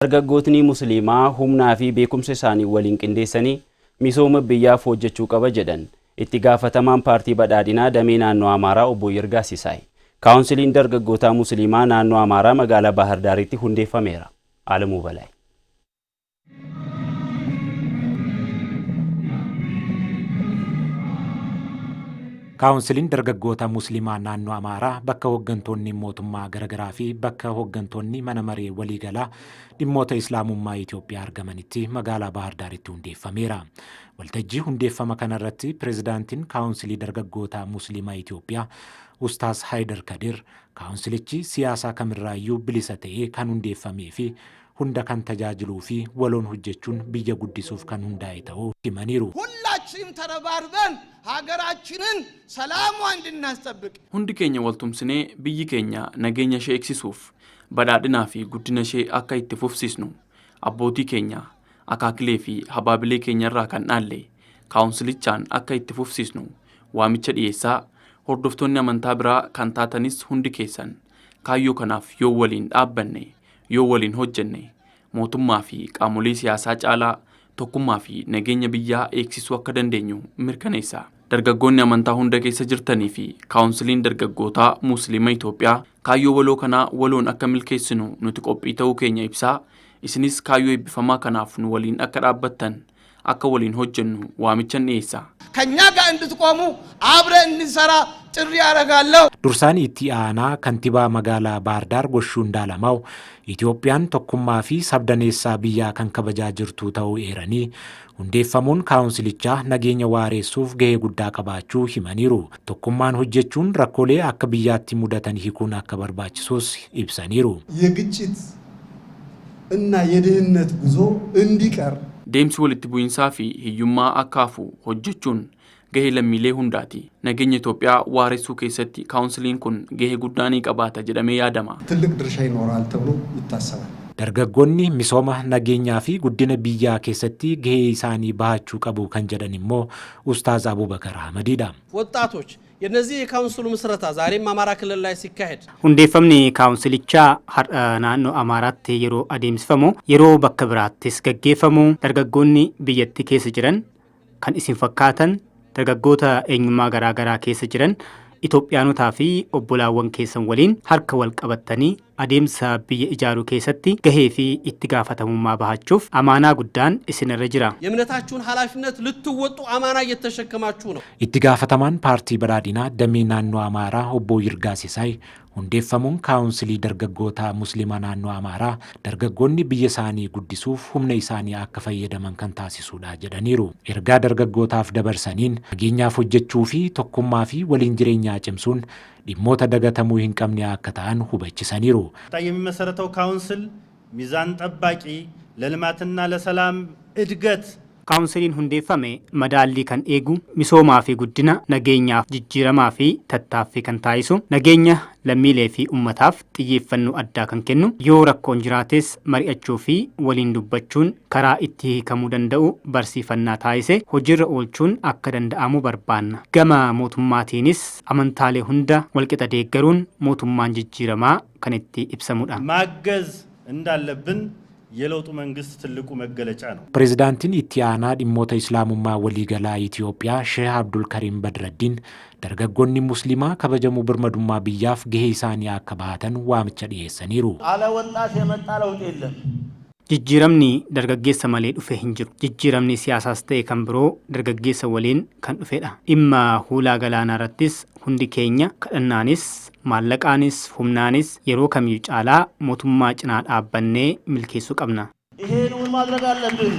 Dargaggootni musliimaa humnaa fi beekumsa isaanii waliin qindeessanii misooma biyyaaf hojjechuu qaba jedhan itti gaafatamaan paartii badhaadhinaa damee naannoo Amaaraa obbo Yirgaa Sisaay. Kaawunsiliin dargaggootaa musliimaa naannoo Amaaraa magaalaa Bahar Daaritti hundeeffameera. Alamuu Balay. Kaawunsiliin dargaggoota musliimaa naannoo Amaaraa bakka hooggantoonni mootummaa garagaraa fi bakka hooggantoonni mana maree waliigalaa dhimmoota islaamummaa Itoophiyaa argamanitti magaalaa Bahar Daaritti hundeeffameera. Waltajjii hundeeffama kanarratti pirezidaantiin kaawunsilii dargaggoota musliimaa Itoophiyaa Ustaaz Haydar Kadir kaawunsilichi siyaasaa kamirraayyuu bilisa ta'ee kan hundeeffamee fi hunda kan tajaajiluu fi waloon hojjechuun biyya guddisuuf kan hundaa'e ta'uu himaniiru. ሁላችንም ተረባርበን ሀገራችንን ሰላሟን እንድናስጠብቅ hundi keenya waltumsinee biyyi keenya nageenya ishee eegsisuuf badhaadhinaa fi guddina ishee akka itti fufsiisnu abbootii keenya akaakilee fi habaabilee keenya irraa kan dhaalle kaawunsilichaan akka itti fufsiisnu waamicha dhiyeessaa hordoftoonni amantaa biraa kan taatanis hundi keessan kaayyoo kanaaf yoo waliin dhaabbanne yoo waliin hojjenne mootummaa fi qaamolee siyaasaa caalaa tokkummaa fi nageenya biyyaa eegsisuu akka dandeenyu mirkaneessa. Dargaggoonni amantaa hunda keessa jirtanii fi kaawunsiliin dargaggootaa musliima Itoophiyaa kaayyoo waloo kanaa waloon akka milkeessinu nuti qophii ta'uu keenya ibsaa. Isinis kaayyoo eebbifamaa kanaaf nu waliin akka dhaabbattan akka waliin hojjennu waamichan dhiyeessa. ከኛ ጋር እንድትቆሙ አብረን እንሰራ ጥሪ ያደርጋለሁ። Dursaan itti aanaa kantiibaa magaalaa Bahar Daar Goshuu Indaalamaw Itoophiyaan tokkummaa fi sabdaneessaa biyyaa kan kabajaa jirtu ta'uu eeranii hundeeffamuun kaawunsilichaa nageenya waareessuuf gahee guddaa qabaachuu himaniiru. Tokkummaan hojjechuun rakkoolee akka biyyaatti mudatan hiikuun akka barbaachisus ibsaniiru. የግጭት እና የድህነት ጉዞ እንዲቀር deemsi walitti bu'insaa fi hiyyummaa akka hafu hojjechuun gahee lammiilee hundaati. Nageenya Itoophiyaa waareessuu keessatti kaawunsiliin kun gahee guddaa ni qabaata jedhamee yaadama. ትልቅ ድርሻ ይኖራል ተብሎ ይታሰባል። Dargaggoonni misooma nageenyaa fi guddina biyyaa keessatti gahee isaanii bahachuu qabu kan jedhan immoo Ustaaz Abubakar Ahmadiidha. ወጣቶች የነዚህ የካውንስሉ ምስረታ ዛሬም አማራ ክልል ላይ ሲካሄድ hundeeffamni kaawunsilichaa naannoo Amaaraatti yeroo adeemsifamu yeroo bakka biraattis gaggeeffamu dargaggoonni biyyatti keessa jiran kan isin fakkaatan dargaggoota eenyummaa garaagaraa keessa jiran Itoophiyaanotaa fi obbolaawwan keessan waliin harka wal qabatanii adeemsa biyya ijaaruu keessatti gahee fi itti gaafatamummaa bahachuuf amaanaa guddaan isinirra jira. የእምነታችሁን ኃላፊነት ልትወጡ አማና እየተሸከማችሁ ነው። Itti gaafatamaan paartii badhaadhinaa damee naannoo Amaaraa obbo Yirgaa Sisaay hundeeffamuun kaawunsilii dargaggoota musliimaa naannoo Amaaraa dargaggoonni biyya isaanii guddisuuf humna isaanii akka fayyadaman kan taasisudha jedhaniiru. Ergaa dargaggootaaf dabarsaniin nageenyaaf hojjechuu fi tokkummaa fi waliin jireenyaa cimsuun dhimmoota dagatamuu hin qabne akka ta'an hubachisaniiru. የሚመሰረተው ካውንስል ሚዛን ጠባቂ ለልማትና ለሰላም እድገት kaawunsiliin hundeeffame madaallii kan eegu misoomaa fi guddina nageenyaaf jijjiiramaa fi tattaaffii kan taasisu nageenya lammiilee fi ummataaf xiyyeeffannoo addaa kan kennu yoo rakkoon jiraates mari'achuu fi waliin dubbachuun karaa itti hiikamuu danda'u barsiifannaa taasise hojiirra oolchuun akka danda'amu barbaanna. Gama mootummaatiinis amantaalee hunda walqixa deeggaruun mootummaan jijjiiramaa kan itti ibsamudha. ማገዝ እንዳለብን የለውጡ መንግስት ትልቁ መገለጫ ነው። ፕሬዝዳንቲን itti aanaa dhimmoota islaamummaa waliigalaa Itoophiyaa Sheekh Abdul Karim Badraddiin dargaggoonni musliimaa kabajamuu birmadummaa biyyaaf gahee isaanii akka bahatan waamicha dhiyeessaniiru. አለ ወጣት የመጣ ለውጥ የለም። Jijjiiramni dargaggeessa malee dhufe hin jiru. Jijjiiramni siyaasaas ta'e kan biroo dargaggeessa waliin kan dhufedha. Dhimma hulaa galaanaa irrattis hundi keenya kadhannaanis maallaqaanis humnaanis yeroo kamiyyuu caalaa mootummaa cinaa dhaabbannee milkeessuu qabna. ይሄን ማድረግ አለብን።